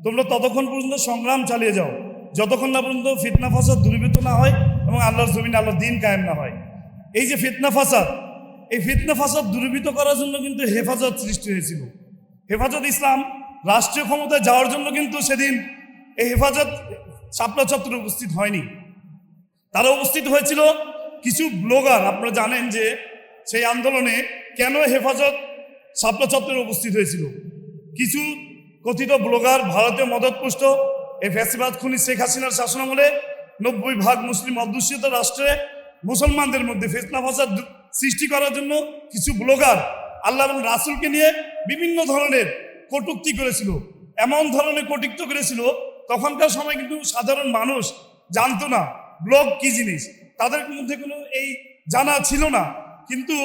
তোমরা ততক্ষণ পর্যন্ত সংগ্রাম চালিয়ে যাও যতক্ষণ না পর্যন্ত ফিতনা ফাসাদ দূরীভূত না হয় এবং আল্লাহর জমিনে আল্লাহর দিন কায়েম না হয়। এই যে ফিতনা ফাসাদ, এই ফিতনা ফাসাদ দূরীভূত করার জন্য কিন্তু হেফাজত সৃষ্টি হয়েছিল। হেফাজত ইসলাম রাষ্ট্রীয় ক্ষমতায় যাওয়ার জন্য কিন্তু সেদিন এই হেফাজত শাপলা চত্বরে উপস্থিত হয়নি। তারা উপস্থিত হয়েছিল কিছু ব্লগার। আপনারা জানেন যে সেই আন্দোলনে কেন হেফাজত শাপলা চত্বরে উপস্থিত হয়েছিল। কিছু কথিত ব্লগার ভারতীয় মদতপুষ্ট এই ফ্যাসিবাদ খুনি শেখ হাসিনার শাসনামলে 90% মুসলিম অধ্যুষিত রাষ্ট্রে মুসলমানদের মধ্যে ফিতনা ফাসাদ সৃষ্টি করার জন্য কিছু ব্লগার আল্লাহ এবং রাসূলকে নিয়ে বিভিন্ন ধরনের কটূক্তি করেছিল। এমন ধরনের কটূক্তি করেছিল তখনকার সময় কিন্তু সাধারণ মানুষ জানতো না ব্লগ কি জিনিস, তাদের মধ্যে কোনো এই জানা ছিল না। কিন্তু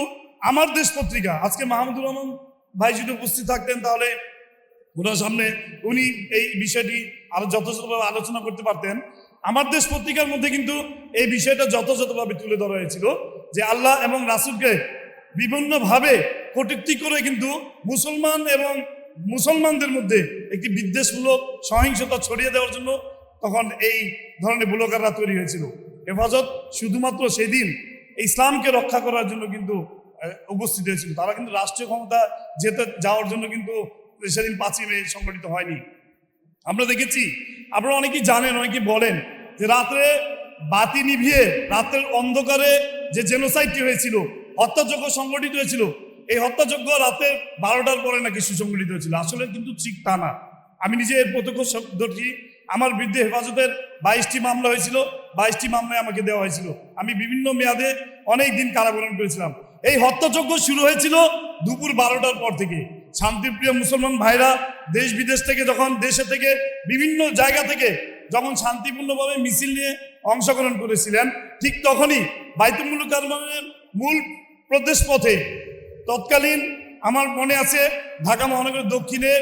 আমার দেশ পত্রিকা, আজকে মাহমুদুর রহমান ভাই যদি উপস্থিত থাকতেন তাহলে ওনার সামনে উনি এই বিষয়টি আরো যথাযথভাবে আলোচনা করতে পারতেন। আমার দেশ পত্রিকার মধ্যে কিন্তু এই বিষয়টা যথাযথভাবে তুলে ধরা হয়েছিল যে আল্লাহ এবং রাসূলকে বিভিন্নভাবে কটূক্তি করে কিন্তু মুসলমান এবং মুসলমানদের মধ্যে একটি বিদ্বেষমূলক সহিংসতা ছড়িয়ে দেওয়ার জন্য তখন এই ধরনের ব্লগাররা তৈরি হয়েছিল। হেফাজত শুধুমাত্র সেদিন ইসলামকে রক্ষা করার জন্য কিন্তু উপস্থিত হয়েছিল। তারা কিন্তু রাষ্ট্রীয় ক্ষমতা যাওয়ার জন্য কিন্তু সেদিন 5ই মে সংগঠিত হয়নি। আমরা দেখেছি, আপনারা অনেকেই জানেন, অনেকেই বলেন যে রাত্রে বাতি নিভিয়ে রাতের অন্ধকারে যে জেনোসাইডটি হয়েছিল, হত্যাযজ্ঞ সংগঠিত হয়েছিল, এই হত্যাযজ্ঞ রাতে 12টার পরে নাকি সুসংগঠিত হয়েছিল। আসলে কিন্তু ঠিক তা না। আমি নিজে এর প্রত্যক্ষদর্শী। আমার বিরুদ্ধে হেফাজতের 22টি মামলা হয়েছিল, 22টি মামলায় আমাকে দেওয়া হয়েছিল। আমি বিভিন্ন মেয়াদে অনেক দিন কারাবরণ করেছিলাম। এই হত্যাযজ্ঞ শুরু হয়েছিল দুপুর 12টার পর থেকে। শান্তিপ্রিয় মুসলমান ভাইরা দেশ বিদেশ থেকে যখন দেশে থেকে বিভিন্ন জায়গা থেকে যখন শান্তিপূর্ণভাবে মিছিল নিয়ে অংশগ্রহণ করেছিলেন, ঠিক তখনই বাইতুল মুকাররমের মূল প্রদেশ পথে তৎকালীন আমার মনে আছে ঢাকা মহানগর দক্ষিণের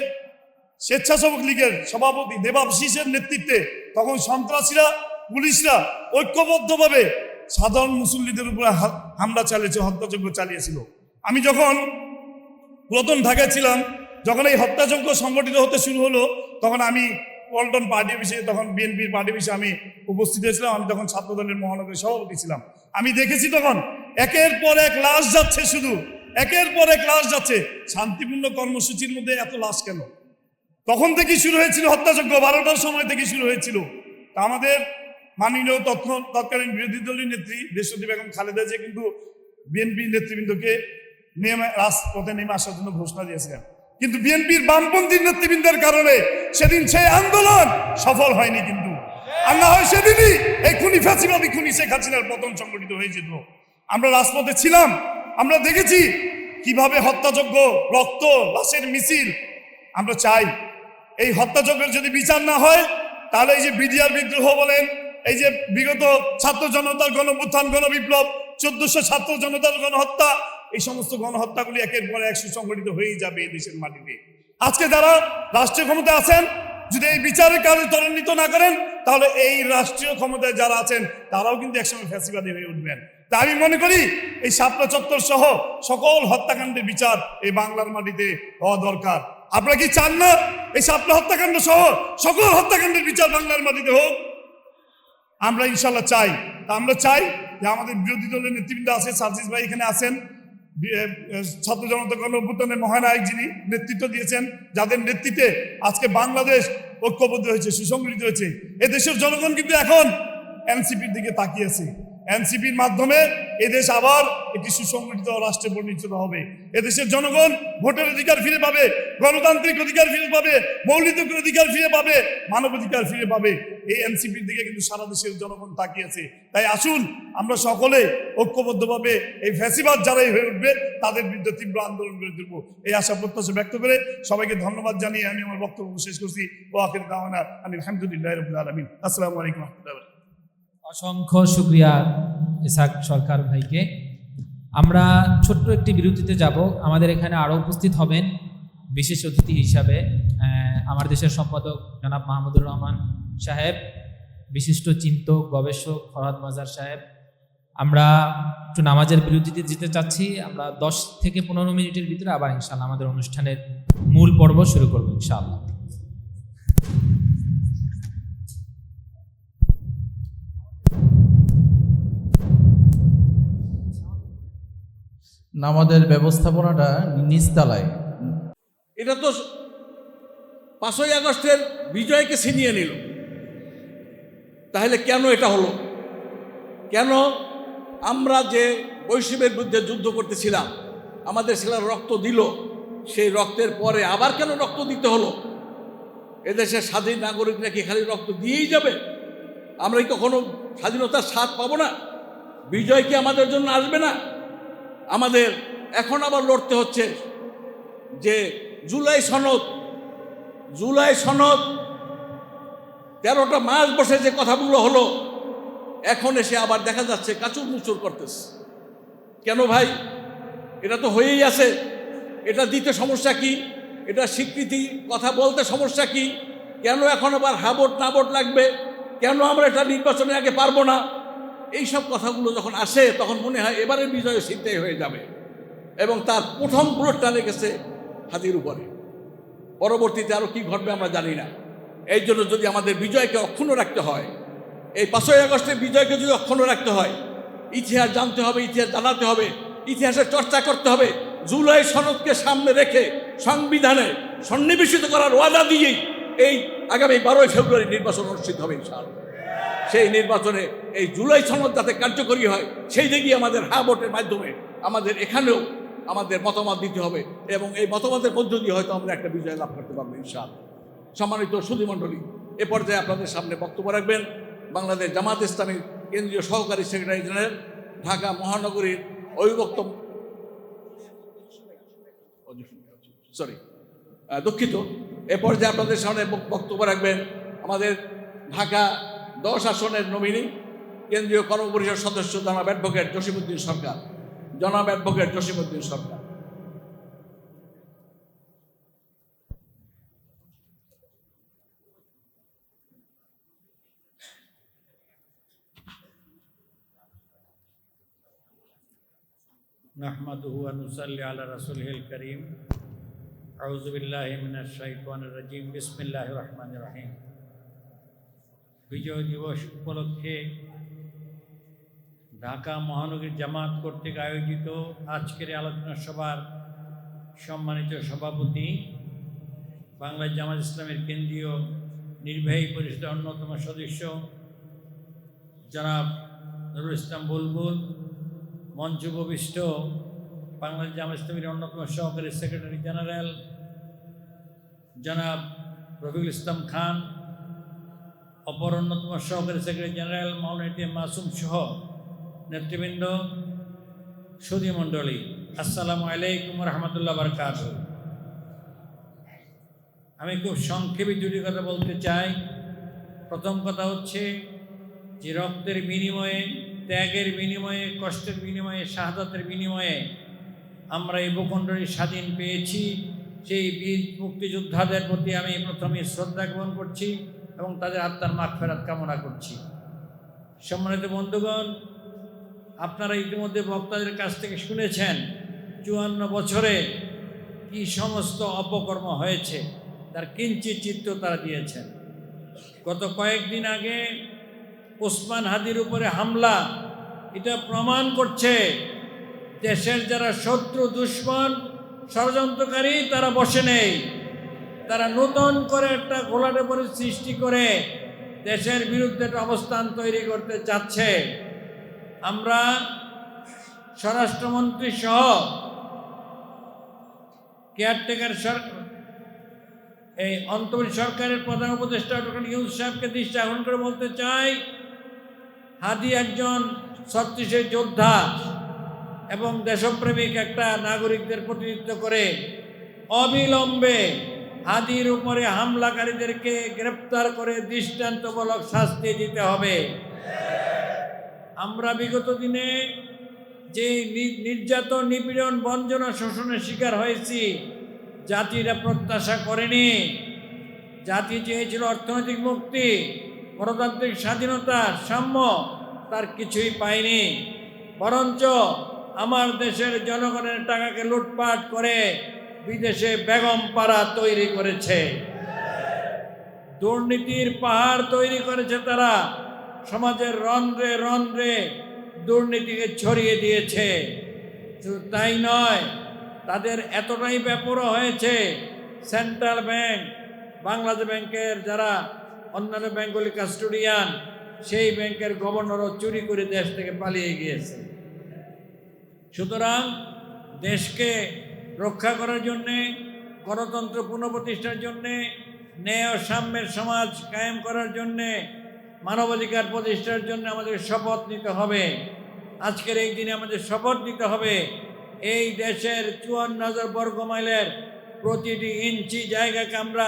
স্বেচ্ছাসেবক লীগের সভাপতি দেবাশিসের নেতৃত্বে তখন সন্ত্রাসীরা, পুলিশরা ঐক্যবদ্ধভাবে সাধারণ মুসল্লিদের উপরে হামলা চালিয়েছে, হত্যাযজ্ঞ চালিয়েছিল। আমি যখন প্রথম ঢাকায় ছিলাম, যখন এই হত্যাযজ্ঞ সংগঠিত হতে শুরু হলো, তখন আমি পল্টন পার্টি অফিসে, তখন বিএনপির পার্টি অফিসে আমি উপস্থিত হয়েছিলাম। আমি তখন ছাত্রদলের মহানগরী সভাপতি ছিলাম। আমি দেখেছি তখন একের পর এক লাশ যাচ্ছে, শুধু একের পর এক লাশ যাচ্ছে। শান্তিপূর্ণ কর্মসূচির মধ্যে এত লাশ কেন? তখন থেকে শুরু হয়েছিল হত্যাযজ্ঞ, 12টার সময় থেকে শুরু হয়েছিল। তা আমাদের মাননীয় তৎকালীন বিরোধী দলীয় নেত্রী দেশনেত্রী বেগম খালেদা জিয়া কিন্তু বিএনপি নেতৃবৃন্দকে রাজপথে নেমে আসার জন্য ঘোষণা দিয়েছিলেন। কিন্তু বিএনপির বামপন্থী নেতৃবৃন্দের কারণে সেদিন সেই আন্দোলন সফল হয়নি। কিন্তু আর না হয় সেদিনই এই খুনি ফ্যাসিবাদী খুনি শেখ হাসিনার পতন সংগঠিত হয়ে যেত। আমরা রাজপথে ছিলাম, আমরা দেখেছি কিভাবে হত্যাযজ্ঞ, রক্ত, লাশের মিছিল। আমরা চাই এই হত্যাযজ্ঞের যদি বিচার না হয় তাহলে এই যে বিডিআর বিদ্রোহ বলেন, এই যে বিগত ছাত্র জনতার গণঅভ্যুত্থান, গণবিপ্লব, 1400 ছাত্র জনতার গণহত্যা, এই সমস্ত গণহত্যাগুলি একের পর এক সুসংগঠিত হয়েই যাবে এই দেশের মাটিতে। আজকে যারা রাষ্ট্রীয় ক্ষমতায় আছেন যদি এই বিচারের কাজে ত্বরান্বিত না করেন তাহলে এই রাষ্ট্রীয় ক্ষমতায় যারা আছেন তারাও কিন্তু একসময় ফ্যাসিবাদী হয়ে উঠবেন। তা আমি মনে করি এই শাপলা চত্বর সহ সকল হত্যাকাণ্ডের বিচার এই বাংলার মাটিতে হওয়া দরকার। আপনারা কি চান না এই শাপলা হত্যাকাণ্ড সহ সকল হত্যাকাণ্ডের বিচার বাংলার মাটিতে হোক? আমরা ইনশাল্লাহ চাই। তা আমরা চাই যে আমাদের বিরোধী দলের নেতৃবৃন্দ আছে, সার্জিস ভাই এখানে আছেন, ছাত্র জনতা গণঅভ্যুত্থানের মহানায়ক যিনি নেতৃত্ব দিয়েছেন, যাদের নেতৃত্বে আজকে বাংলাদেশ ঐক্যবদ্ধ হয়েছে, সুসংগঠিত হয়েছে। এদেশের জনগণ কিন্তু এখন এনসিপির দিকে তাকিয়েছে। এনসিপির মাধ্যমে এদেশ আবার একটি সুসংগঠিত রাষ্ট্রে পরিণত হবে। এদেশের জনগণ ভোটের অধিকার ফিরে পাবে, গণতান্ত্রিক অধিকার ফিরে পাবে, মৌলিক অধিকার ফিরে পাবে, মানবাধিকার ফিরে পাবে। এই এনসিপির দিকে কিন্তু সারা দেশের জনগণ তাকিয়েছে। তাই আসুন আমরা সকলে ঐক্যবদ্ধভাবে এই ফ্যাসিবাদ যারাই হয়ে উঠবে তাদের বিরুদ্ধে তীব্র আন্দোলন করে তুলব, এই আশা প্রত্যাশা ব্যক্ত করে সবাইকে ধন্যবাদ জানিয়ে আমি আমার বক্তব্য শেষ করছি। ওয়া আখিরু দাওয়ানা আলহামদুলিল্লাহি রাব্বিল আলামিন। আসসালামু আলাইকুম ওয়া রাহমাতুল্লাহি। অসংখ্য শুকরিয়া ইসহাক সরকার ভাইকে। আমরা ছোট্ট একটি বিরতিতে যাব। আমাদের এখানে আরও উপস্থিত হবেন বিশেষ অতিথি হিসাবে আমার দেশের সম্পাদক জনাব মাহমুদুর রহমান সাহেব, বিশিষ্ট চিন্তক গবেষক ফরহাদ মাজার সাহেব, আমরা একটু নামাজের বিরতিতে যেতে চাচ্ছি। আমরা 10 থেকে 15 মিনিটের ভিতরে আবার ইনশাআল্লাহ আমাদের অনুষ্ঠানের মূল পর্ব শুরু করবো ইনশাআল্লাহ। নামাজের ব্যবস্থাপনাটা নিচতলায়। এটা তো 5ই আগস্টের বিজয়কে ছিনিয়ে নিল। তাহলে কেন এটা হলো? কেন আমরা যে বৈষম্যের বিরুদ্ধে যুদ্ধ করতেছিলাম, আমাদের ছেলেরা রক্ত দিল, সেই রক্তের পরে আবার কেন রক্ত দিতে হলো? এদেশের স্বাধীন নাগরিকরা কি খালি রক্ত দিয়েই যাবে? আমরা কি কখনো স্বাধীনতার স্বাদ পাবো না? বিজয় কি আমাদের জন্য আসবে না? আমাদের এখন আবার লড়তে হচ্ছে যে জুলাই সনদ 13টা মাস বসে যে কথাগুলো হলো, এখন এসে আবার দেখা যাচ্ছে কাচুর মুচুর করতেছে। কেন ভাই? এটা তো হয়েই আছে। এটা দিতে সমস্যা কি? এটা স্বীকৃতি কথা বলতে সমস্যা কি? কেন এখন আবার হাবট নাবট লাগবে? কেন আমরা এটা নির্বাচনের আগে পারবো না? এইসব কথাগুলো যখন আসে তখন মনে হয় এবারের বিজয় সিদ্ধই হয়ে যাবে, এবং তার প্রথম বুলেটটা লেগেছে হাতির উপরে। পরবর্তীতে আরও কি ঘটবে আমরা জানি না। এই জন্য যদি আমাদের বিজয়কে অক্ষুণ্ণ রাখতে হয়, এই 5ই আগস্টের বিজয়কে যদি অক্ষুণ্ণ রাখতে হয়, ইতিহাস জানতে হবে, ইতিহাস জানাতে হবে, ইতিহাসের চর্চা করতে হবে। জুলাই সনদকে সামনে রেখে সংবিধানে সন্নিবেশিত করার ওয়াদা দিয়েই এই আগামী 12ই ফেব্রুয়ারি নির্বাচন অনুষ্ঠিত হবে ইনশাআল্লাহ। সেই নির্বাচনে এই জুলাই সনদ যাতে কার্যকরী হয়, সেই দিকে আমাদের হা ভোটের মাধ্যমে আমাদের এখানেও আমাদের মতামত দিতে হবে, এবং এই মতামতের মধ্য দিয়ে হয়তো আমরা একটা বিজয় লাভ করতে পারবো ইনশাআল্লাহ। সম্মানিত সুধীমণ্ডলী, এ পর্যায়ে আপনাদের সামনে বক্তব্য রাখবেন বাংলাদেশ জামাত ইসলামীর কেন্দ্রীয় সহকারী সেক্রেটারি জেনারেল, ঢাকা মহানগরীর অবিভক্ত দুঃখিত, এ পর্যায়ে আপনাদের সামনে বক্তব্য রাখবেন আমাদের ঢাকা 10 আসনের নমিনি কেন্দ্রীয় কর্মপরিষদ সদস্য জনাব অ্যাডভোকেট জসিমউদ্দিন সরকার। نحمده ونصلي على رسوله الكريم أعوذ بالله من الشيطان الرجيم بسم الله الرحمن الرحيم বিজয় দিবস উপলক্ষে ঢাকা মহানগরী জামাত কর্তৃক আয়োজিত আজকের আলোচনা সভার সম্মানিত সভাপতি, বাংলাদেশ জামাত ইসলামের কেন্দ্রীয় নির্বাহী পরিষদের অন্যতম সদস্য জনাব নুরুল ইসলাম বুলবুল, মঞ্চ উপবিষ্ট বাংলাদেশ জামাত ইসলামের অন্যতম সহকারী সেক্রেটারি জেনারেল জনাব রফিকুল ইসলাম খান, অপর অন্যতম সহকারী সেক্রেটারি জেনারেল মাওলানা মাসুম সহ নেতৃবৃন্দ, সুধীমণ্ডলী, আসসালামু আলাইকুম রহমতুল্লাহ বারকাতুহু। আমি খুব সংক্ষেপে দুটি কথা বলতে চাই। প্রথম কথা হচ্ছে যে রক্তের বিনিময়ে, ত্যাগের বিনিময়ে, কষ্টের বিনিময়ে, শাহাদাতের বিনিময়ে আমরা এই ভূখণ্ডটি স্বাধীন পেয়েছি। সেই বীর মুক্তিযোদ্ধাদের প্রতি আমি প্রথমে শ্রদ্ধা জ্ঞাপন করছি এবং তাদের আত্মার মাগফিরাত কামনা করছি। সম্মানিত বন্ধুগণ, আপনারা ইতিমধ্যে বক্তাদের কাছ থেকে শুনেছেন 54 বছরে কি সমস্ত অপকর্ম হয়েছে, তার কিঞ্চিত চিত্র তারা দিয়েছেন। গত কয়েকদিন আগে ওসমান হাদির উপরে হামলা, এটা প্রমাণ করছে দেশের যারা শত্রু, দুশ্মন, ষড়যন্ত্রকারী তারা বসে নেই। তারা নতুন করে একটা ঘোলাটে পরিস্থিতি সৃষ্টি করে দেশের বিরুদ্ধে একটা অবস্থান তৈরি করতে চাচ্ছে। আমরা স্বরাষ্ট্রমন্ত্রী সহ কেয়ারটেকার সরকার, এই অন্তর্বর্তী সরকারের প্রধান উপদেষ্টা ডক্টর ইউনূস সাহেবকে দৃষ্টি আকর্ষণ করে বলতে চাই, হাদি একজন ছত্রিশের যোদ্ধা এবং দেশপ্রেমিক একটা নাগরিকদের প্রতিনিধিত্ব করে। অবিলম্বে হাদির উপরে হামলাকারীদেরকে গ্রেপ্তার করে দৃষ্টান্তমূলক শাস্তি দিতে হবে। আমরা বিগত দিনে যে নির্যাতন, নিপীড়ন, বঞ্চনা, শোষণের শিকার হয়েছি, জাতিরা প্রত্যাশা করেনি। জাতি চেয়েছিল অর্থনৈতিক মুক্তি, গণতান্ত্রিক স্বাধীনতা, সাম্য, তার কিছুই পায়নি। বরঞ্চ আমার দেশের জনগণের টাকাকে লুটপাট করে বিদেশে বেগম পাড়া তৈরি করেছে, দুর্নীতির পাহাড় তৈরি করেছে তারা, সমাজের রন্ধ্রে রন্ধ্রে দুর্নীতিকে ছড়িয়ে দিয়েছে। শুধু তাই নয়, তাদের এতটাই বেপরোয়া হয়েছে, সেন্ট্রাল ব্যাংক, বাংলাদেশ ব্যাংকের যারা অন্যান্য ব্যাংকগুলি কাস্টোডিয়ান, সেই ব্যাংকের গভর্নরও চুরি করে দেশ থেকে পালিয়ে গিয়েছে। সুতরাং দেশকে রক্ষা করার জন্যে, গণতন্ত্র পুনঃপ্রতিষ্ঠার জন্যে, ন্যায় ও সাম্যের সমাজ কায়েম করার জন্যে, মানবাধিকার প্রতিষ্ঠার জন্য আমাদের শপথ নিতে হবে। আজকের এই দিনে আমাদের শপথ নিতে হবে এই দেশের 54,000 বর্গ মাইলের প্রতিটি ইঞ্চি জায়গাকে আমরা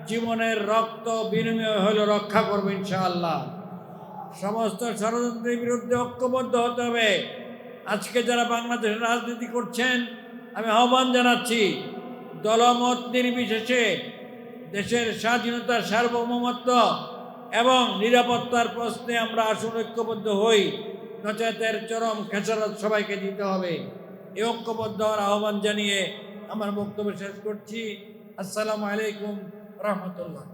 জীবনের রক্ত বিনিময় হলে রক্ষা করব ইনশাআল্লাহ। সমস্ত ষড়যন্ত্রের বিরুদ্ধে ঐক্যবদ্ধ হতে হবে। আজকে যারা বাংলাদেশের রাজনীতি করছেন, আমি আহ্বান জানাচ্ছি, দলমত নির্বিশেষে দেশের স্বাধীনতা, সার্বভৌমত্ব এবং নিরাপত্তার প্রশ্নে আমরা আসলে ঐক্যবদ্ধ হই, নচেতের চরম খেসারত সবাইকে দিতে হবে। এই ঐক্যবদ্ধ হওয়ার আহ্বান জানিয়ে আমার বক্তব্য শেষ করছি। আসসালামু আলাইকুম রহমতুল্লাহ।